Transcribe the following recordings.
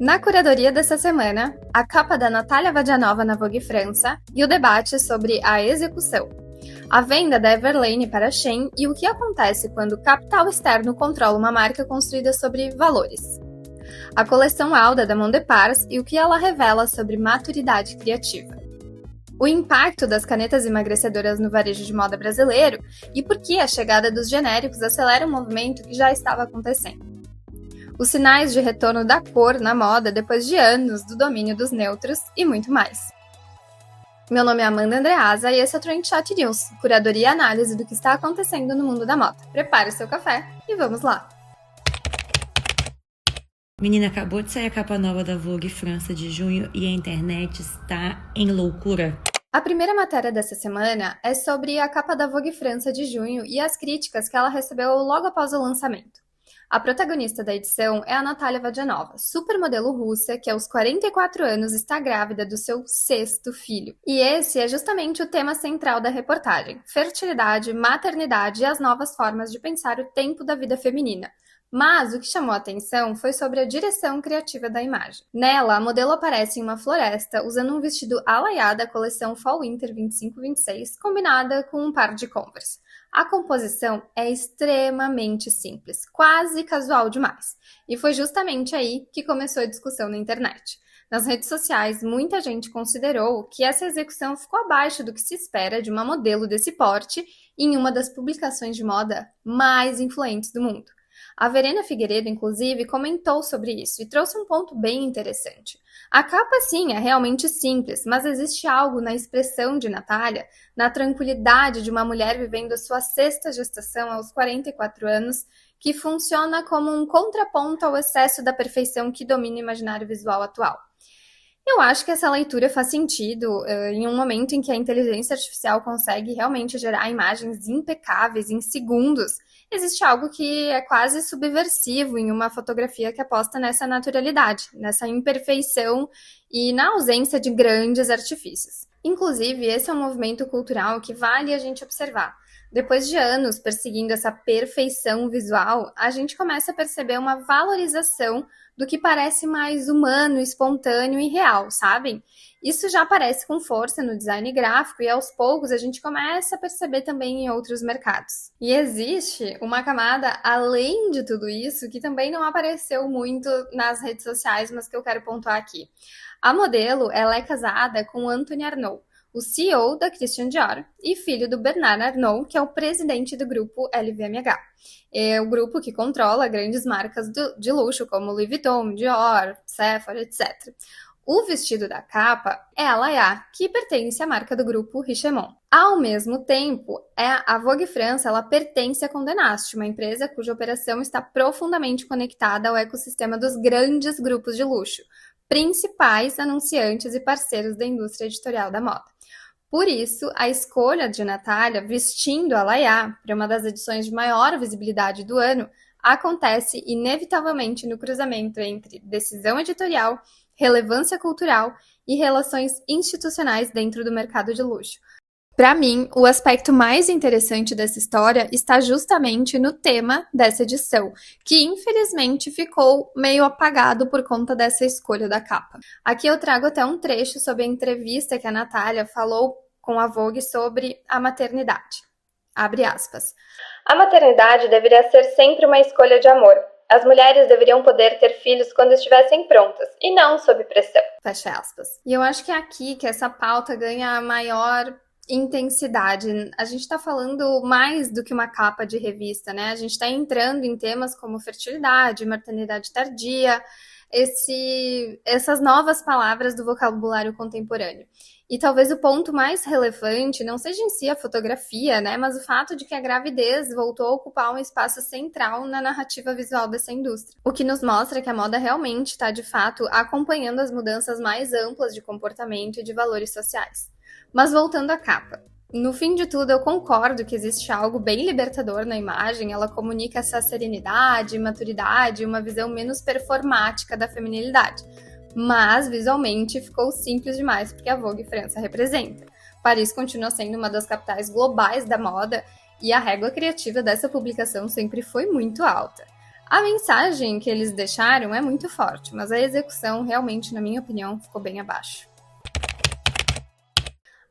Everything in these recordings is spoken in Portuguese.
Na curadoria dessa semana, a capa da Natália Vadianova na Vogue França e o debate sobre a execução, a venda da Everlane para a Shein e o que acontece quando o capital externo controla uma marca construída sobre valores. A coleção Alda da Mondepars e o que ela revela sobre maturidade criativa. O impacto das canetas emagrecedoras no varejo de moda brasileiro e por que a chegada dos genéricos acelera um movimento que já estava acontecendo. Os sinais de retorno da cor na moda depois de anos do domínio dos neutros e muito mais. Meu nome é Amanda Andreasa e esse é o Trendshot News, curadoria e análise do que está acontecendo no mundo da moda. Prepare seu café e vamos lá! Menina, acabou de sair a capa nova da Vogue França de junho e a internet está em loucura. A primeira matéria dessa semana é sobre a capa da Vogue França de junho e as críticas que ela recebeu logo após o lançamento. A protagonista da edição é a Natália Vadianova, supermodelo russa que aos 44 anos está grávida do seu 6º filho. E esse é justamente o tema central da reportagem: fertilidade, maternidade e as novas formas de pensar o tempo da vida feminina. Mas o que chamou a atenção foi sobre a direção criativa da imagem. Nela, a modelo aparece em uma floresta usando um vestido alaiá da coleção Fall Winter 25-26, combinada com um par de Converse. A composição é extremamente simples, quase casual demais. E foi justamente aí que começou a discussão na internet. Nas redes sociais, muita gente considerou que essa execução ficou abaixo do que se espera de uma modelo desse porte em uma das publicações de moda mais influentes do mundo. A Verena Figueiredo, inclusive, comentou sobre isso e trouxe um ponto bem interessante. A capa, sim, é realmente simples, mas existe algo na expressão de Natália, na tranquilidade de uma mulher vivendo a sua 6ª gestação aos 44 anos, que funciona como um contraponto ao excesso da perfeição que domina o imaginário visual atual. Eu acho que essa leitura faz sentido em um momento em que a inteligência artificial consegue realmente gerar imagens impecáveis em segundos. Existe algo que é quase subversivo em uma fotografia que aposta nessa naturalidade, nessa imperfeição e na ausência de grandes artifícios. Inclusive, esse é um movimento cultural que vale a gente observar. Depois de anos perseguindo essa perfeição visual, a gente começa a perceber uma valorização do que parece mais humano, espontâneo e real, sabem? Isso já aparece com força no design gráfico e aos poucos a gente começa a perceber também em outros mercados. E existe uma camada além de tudo isso que também não apareceu muito nas redes sociais, mas que eu quero pontuar aqui. A modelo, ela é casada com Anthony Arnault, o CEO da Christian Dior e filho do Bernard Arnault, que é o presidente do grupo LVMH. É o grupo que controla grandes marcas de luxo como Louis Vuitton, Dior, Sephora, etc. O vestido da capa é a Laya, que pertence à marca do grupo Richemont. Ao mesmo tempo, a Vogue França ela pertence à Condé Nast, uma empresa cuja operação está profundamente conectada ao ecossistema dos grandes grupos de luxo, principais anunciantes e parceiros da indústria editorial da moda. Por isso, a escolha de Natália vestindo a Laya para uma das edições de maior visibilidade do ano acontece inevitavelmente no cruzamento entre decisão editorial, relevância cultural e relações institucionais dentro do mercado de luxo. Para mim, o aspecto mais interessante dessa história está justamente no tema dessa edição, que infelizmente ficou meio apagado por conta dessa escolha da capa. Aqui eu trago até um trecho sobre a entrevista que a Natália falou com a Vogue sobre a maternidade. Abre aspas. A maternidade deveria ser sempre uma escolha de amor. As mulheres deveriam poder ter filhos quando estivessem prontas, e não sob pressão. Fecha aspas. E eu acho que é aqui que essa pauta ganha a maior intensidade. A gente está falando mais do que uma capa de revista, né? A gente está entrando em temas como fertilidade, maternidade tardia, essas novas palavras do vocabulário contemporâneo. E talvez o ponto mais relevante não seja em si a fotografia, né? Mas o fato de que a gravidez voltou a ocupar um espaço central na narrativa visual dessa indústria. O que nos mostra que a moda realmente está, de fato, acompanhando as mudanças mais amplas de comportamento e de valores sociais. Mas voltando à capa. No fim de tudo, eu concordo que existe algo bem libertador na imagem, ela comunica essa serenidade, maturidade, uma visão menos performática da feminilidade. Mas, visualmente, ficou simples demais porque a Vogue França representa. Paris continua sendo uma das capitais globais da moda e a régua criativa dessa publicação sempre foi muito alta. A mensagem que eles deixaram é muito forte, mas a execução realmente, na minha opinião, ficou bem abaixo.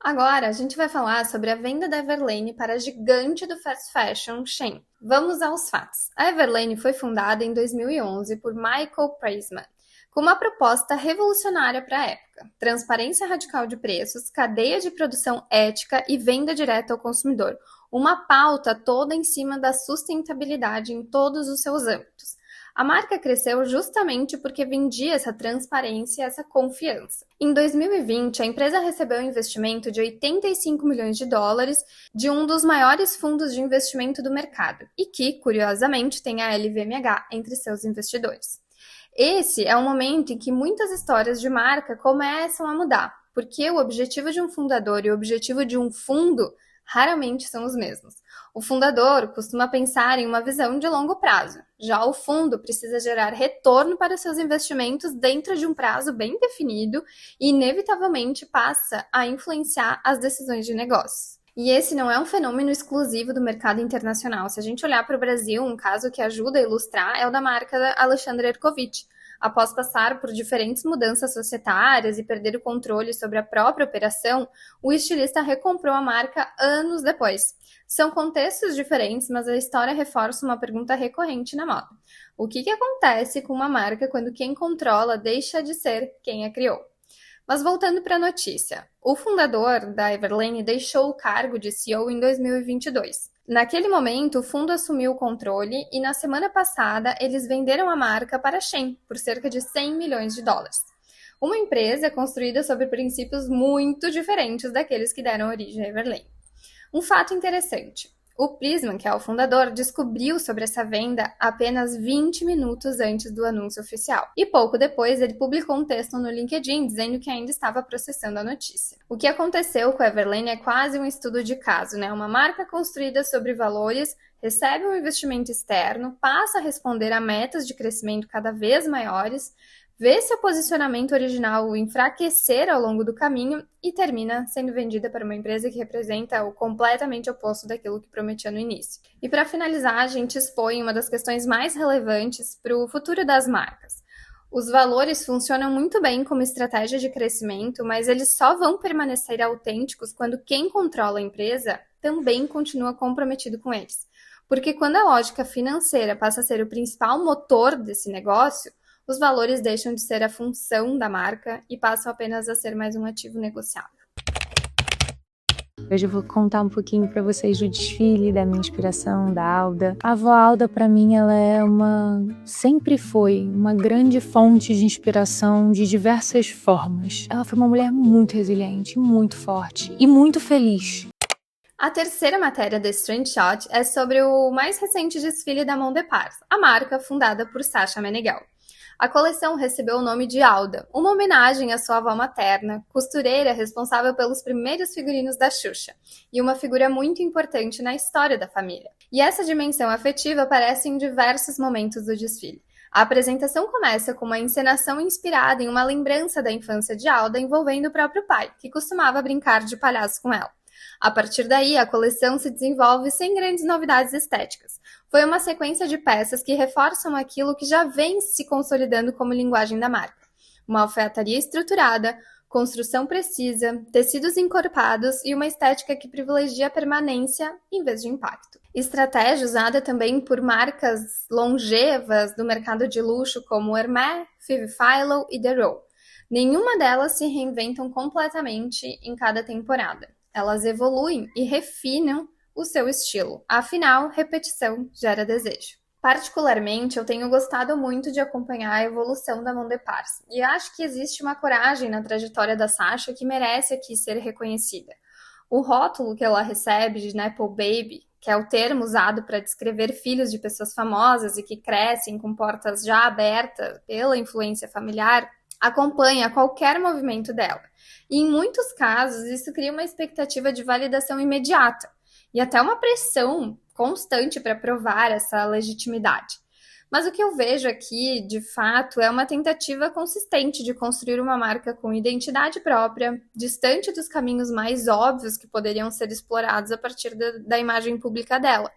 Agora, a gente vai falar sobre a venda da Everlane para a gigante do fast fashion, Shein. Vamos aos fatos. A Everlane foi fundada em 2011 por Michael Preissman, com uma proposta revolucionária para a época: transparência radical de preços, cadeia de produção ética e venda direta ao consumidor. Uma pauta toda em cima da sustentabilidade em todos os seus âmbitos. A marca cresceu justamente porque vendia essa transparência e essa confiança. Em 2020, a empresa recebeu um investimento de 85 milhões de dólares de um dos maiores fundos de investimento do mercado e que, curiosamente, tem a LVMH entre seus investidores. Esse é um momento em que muitas histórias de marca começam a mudar, porque o objetivo de um fundador e o objetivo de um fundo raramente são os mesmos. O fundador costuma pensar em uma visão de longo prazo, já o fundo precisa gerar retorno para seus investimentos dentro de um prazo bem definido e, inevitavelmente, passa a influenciar as decisões de negócios. E esse não é um fenômeno exclusivo do mercado internacional. Se a gente olhar para o Brasil, um caso que ajuda a ilustrar é o da marca Alexandre Herkovich. Após passar por diferentes mudanças societárias e perder o controle sobre a própria operação, o estilista recomprou a marca anos depois. São contextos diferentes, mas a história reforça uma pergunta recorrente na moda: o que acontece com uma marca quando quem controla deixa de ser quem a criou? Mas voltando para a notícia, o fundador da Everlane deixou o cargo de CEO em 2022. Naquele momento, o fundo assumiu o controle e na semana passada eles venderam a marca para a Shein por cerca de 100 milhões de dólares. Uma empresa construída sobre princípios muito diferentes daqueles que deram origem à Everlane. Um fato interessante: o Preissman, que é o fundador, descobriu sobre essa venda apenas 20 minutos antes do anúncio oficial. E pouco depois, ele publicou um texto no LinkedIn dizendo que ainda estava processando a notícia. O que aconteceu com a Everlane é quase um estudo de caso, né? Uma marca construída sobre valores recebe um investimento externo, passa a responder a metas de crescimento cada vez maiores, vê seu posicionamento original enfraquecer ao longo do caminho e termina sendo vendida para uma empresa que representa o completamente oposto daquilo que prometia no início. E para finalizar, a gente expõe uma das questões mais relevantes para o futuro das marcas. Os valores funcionam muito bem como estratégia de crescimento, mas eles só vão permanecer autênticos quando quem controla a empresa também continua comprometido com eles. Porque quando a lógica financeira passa a ser o principal motor desse negócio, os valores deixam de ser a função da marca e passam apenas a ser mais um ativo negociável. Hoje eu vou contar um pouquinho para vocês do desfile, da minha inspiração, da Alda. A avó Alda, para mim, ela é sempre foi uma grande fonte de inspiração de diversas formas. Ela foi uma mulher muito resiliente, muito forte e muito feliz. A terceira matéria desse Trend Shot é sobre o mais recente desfile da Monde Depart, a marca fundada por Sacha Meneghel. A coleção recebeu o nome de Alda, uma homenagem à sua avó materna, costureira responsável pelos primeiros figurinos da Xuxa, e uma figura muito importante na história da família. E essa dimensão afetiva aparece em diversos momentos do desfile. A apresentação começa com uma encenação inspirada em uma lembrança da infância de Alda envolvendo o próprio pai, que costumava brincar de palhaço com ela. A partir daí, a coleção se desenvolve sem grandes novidades estéticas. Foi uma sequência de peças que reforçam aquilo que já vem se consolidando como linguagem da marca. Uma alfaiataria estruturada, construção precisa, tecidos encorpados e uma estética que privilegia a permanência em vez de impacto. Estratégia usada também por marcas longevas do mercado de luxo como Hermès, Five Philo e The Row. Nenhuma delas se reinventam completamente em cada temporada. Elas evoluem e refinam o seu estilo. Afinal, repetição gera desejo. Particularmente, eu tenho gostado muito de acompanhar a evolução da Monde Depart e acho que existe uma coragem na trajetória da Sacha que merece aqui ser reconhecida. O rótulo que ela recebe de Nepo Baby, que é o termo usado para descrever filhos de pessoas famosas e que crescem com portas já abertas pela influência familiar, acompanha qualquer movimento dela. E em muitos casos, isso cria uma expectativa de validação imediata e até uma pressão constante para provar essa legitimidade. Mas o que eu vejo aqui, de fato, é uma tentativa consistente de construir uma marca com identidade própria, distante dos caminhos mais óbvios que poderiam ser explorados a partir da imagem pública dela.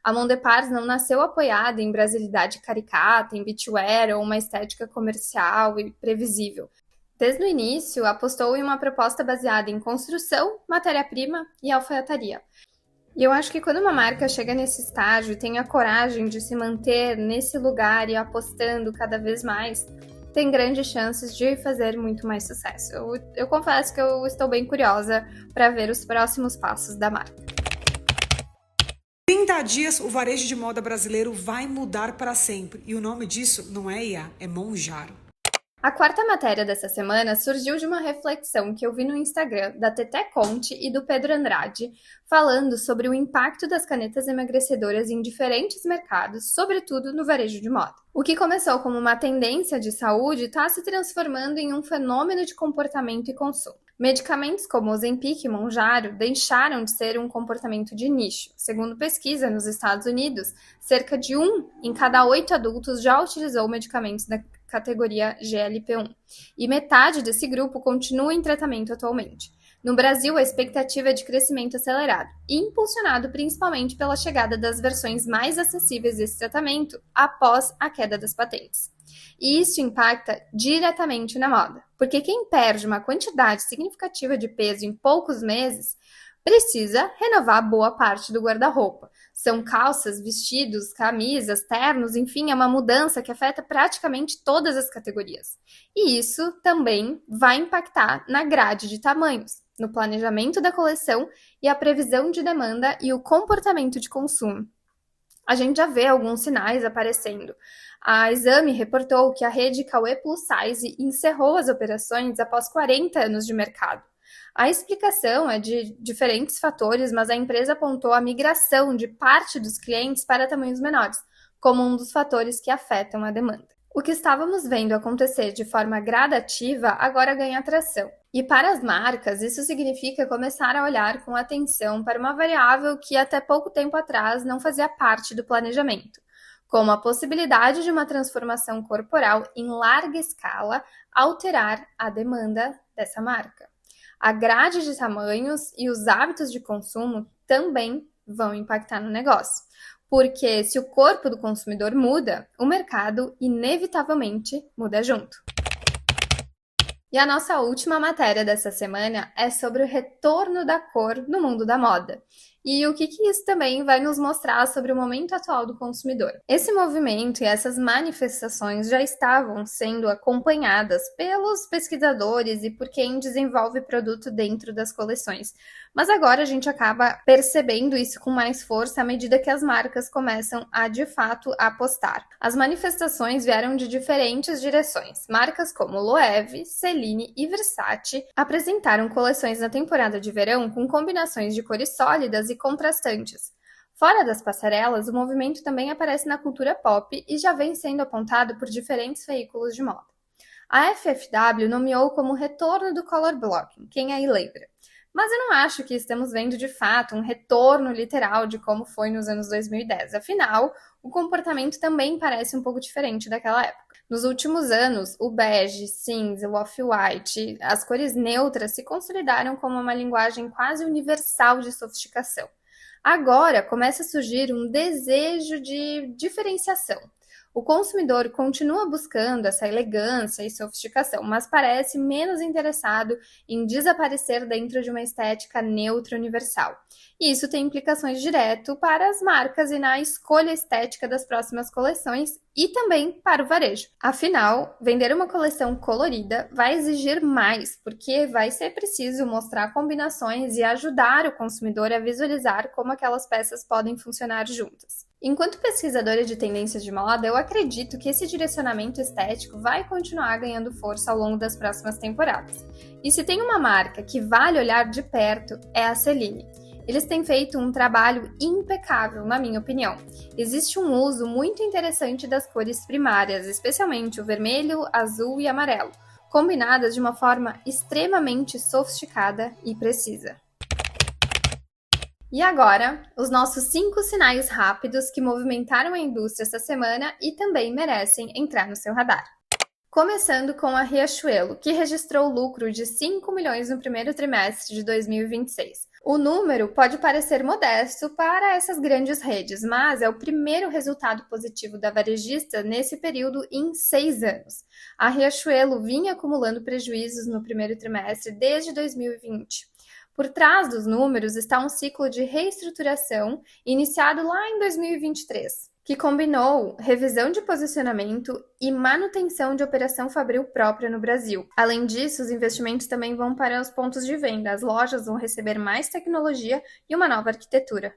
A Mont Depars não nasceu apoiada em brasilidade caricata, em beachwear ou uma estética comercial e previsível. Desde o início, apostou em uma proposta baseada em construção, matéria-prima e alfaiataria. E eu acho que quando uma marca chega nesse estágio e tem a coragem de se manter nesse lugar e apostando cada vez mais, tem grandes chances de fazer muito mais sucesso. Eu confesso que eu estou bem curiosa para ver os próximos passos da marca. 30 dias, o varejo de moda brasileiro vai mudar para sempre. E o nome disso não é IA, é Monjaro. A quarta matéria dessa semana surgiu de uma reflexão que eu vi no Instagram da Teté Conte e do Pedro Andrade, falando sobre o impacto das canetas emagrecedoras em diferentes mercados, sobretudo no varejo de moda. O que começou como uma tendência de saúde está se transformando em um fenômeno de comportamento e consumo. Medicamentos como Ozempic e Monjaro deixaram de ser um comportamento de nicho. Segundo pesquisa nos Estados Unidos, cerca de 1 em cada 8 adultos já utilizou medicamentos da categoria GLP-1, e metade desse grupo continua em tratamento atualmente. No Brasil, a expectativa é de crescimento acelerado, impulsionado principalmente pela chegada das versões mais acessíveis desse tratamento após a queda das patentes. E isso impacta diretamente na moda, porque quem perde uma quantidade significativa de peso em poucos meses precisa renovar boa parte do guarda-roupa. São calças, vestidos, camisas, ternos, enfim, é uma mudança que afeta praticamente todas as categorias. E isso também vai impactar na grade de tamanhos, no planejamento da coleção e a previsão de demanda e o comportamento de consumo. A gente já vê alguns sinais aparecendo. A Exame reportou que a rede Cauê Plus Size encerrou as operações após 40 anos de mercado. A explicação é de diferentes fatores, mas a empresa apontou a migração de parte dos clientes para tamanhos menores, como um dos fatores que afetam a demanda. O que estávamos vendo acontecer de forma gradativa agora ganha atração. E para as marcas, isso significa começar a olhar com atenção para uma variável que até pouco tempo atrás não fazia parte do planejamento, como a possibilidade de uma transformação corporal em larga escala alterar a demanda dessa marca. A grade de tamanhos e os hábitos de consumo também vão impactar no negócio, porque se o corpo do consumidor muda, o mercado inevitavelmente muda junto. E a nossa última matéria dessa semana é sobre o retorno da cor no mundo da moda. E o que isso também vai nos mostrar sobre o momento atual do consumidor. Esse movimento e essas manifestações já estavam sendo acompanhadas pelos pesquisadores e por quem desenvolve produto dentro das coleções. Mas agora a gente acaba percebendo isso com mais força à medida que as marcas começam a, de fato, apostar. As manifestações vieram de diferentes direções. Marcas como Loewe, Celine e Versace apresentaram coleções na temporada de verão com combinações de cores sólidas e contrastantes. Fora das passarelas, o movimento também aparece na cultura pop e já vem sendo apontado por diferentes veículos de moda. A FFW nomeou como retorno do color blocking, quem aí lembra? Mas eu não acho que estamos vendo de fato um retorno literal de como foi nos anos 2010. Afinal, o comportamento também parece um pouco diferente daquela época. Nos últimos anos, o bege, cinza, o off-white, as cores neutras se consolidaram como uma linguagem quase universal de sofisticação. Agora começa a surgir um desejo de diferenciação. O consumidor continua buscando essa elegância e sofisticação, mas parece menos interessado em desaparecer dentro de uma estética neutra universal. E isso tem implicações direto para as marcas e na escolha estética das próximas coleções e também para o varejo. Afinal, vender uma coleção colorida vai exigir mais, porque vai ser preciso mostrar combinações e ajudar o consumidor a visualizar como aquelas peças podem funcionar juntas. Enquanto pesquisadora de tendências de moda, eu acredito que esse direcionamento estético vai continuar ganhando força ao longo das próximas temporadas. E se tem uma marca que vale olhar de perto, é a Celine. Eles têm feito um trabalho impecável, na minha opinião. Existe um uso muito interessante das cores primárias, especialmente o vermelho, azul e amarelo, combinadas de uma forma extremamente sofisticada e precisa. E agora, os nossos 5 sinais rápidos que movimentaram a indústria essa semana e também merecem entrar no seu radar. Começando com a Riachuelo, que registrou lucro de 5 milhões no primeiro trimestre de 2026. O número pode parecer modesto para essas grandes redes, mas é o primeiro resultado positivo da varejista nesse período em 6 anos. A Riachuelo vinha acumulando prejuízos no primeiro trimestre desde 2020. Por trás dos números está um ciclo de reestruturação iniciado lá em 2023, que combinou revisão de posicionamento e manutenção de operação fabril própria no Brasil. Além disso, os investimentos também vão para os pontos de venda. As lojas vão receber mais tecnologia e uma nova arquitetura.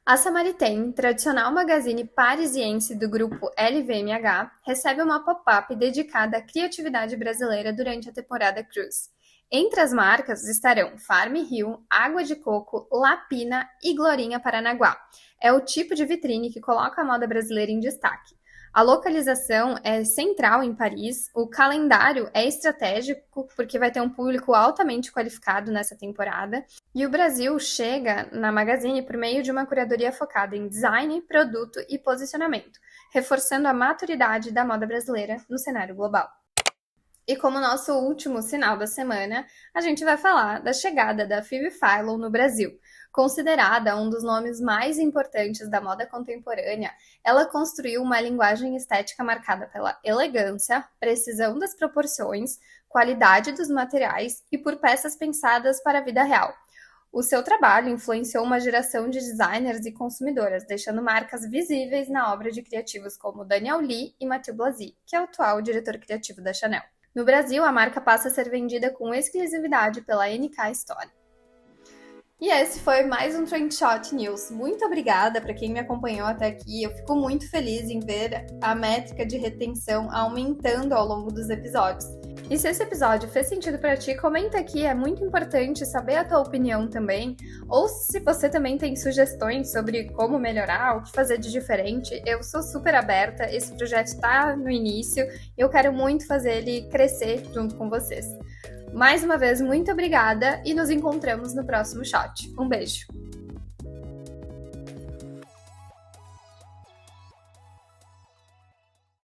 A Samaritain, tradicional magazine parisiense do grupo LVMH, recebe uma pop-up dedicada à criatividade brasileira durante a temporada Cruise. Entre as marcas estarão Farm Rio, Água de Coco, Lapina e Glorinha Paranaguá. É o tipo de vitrine que coloca a moda brasileira em destaque. A localização é central em Paris, o calendário é estratégico porque vai ter um público altamente qualificado nessa temporada, e o Brasil chega na Magazine por meio de uma curadoria focada em design, produto e posicionamento, reforçando a maturidade da moda brasileira no cenário global. E como nosso último sinal da semana, a gente vai falar da chegada da Phoebe Philo no Brasil. Considerada um dos nomes mais importantes da moda contemporânea, ela construiu uma linguagem estética marcada pela elegância, precisão das proporções, qualidade dos materiais e por peças pensadas para a vida real. O seu trabalho influenciou uma geração de designers e consumidoras, deixando marcas visíveis na obra de criativos como Daniel Lee e Mathieu Blazy, que é o atual diretor criativo da Chanel. No Brasil, a marca passa a ser vendida com exclusividade pela NK Store. E esse foi mais um Trend Shot News. Muito obrigada para quem me acompanhou até aqui. Eu fico muito feliz em ver a métrica de retenção aumentando ao longo dos episódios. E se esse episódio fez sentido para ti, comenta aqui, é muito importante saber a tua opinião também. Ou se você também tem sugestões sobre como melhorar, o que fazer de diferente, eu sou super aberta. Esse projeto está no início e eu quero muito fazer ele crescer junto com vocês. Mais uma vez, muito obrigada e nos encontramos no próximo shot. Um beijo!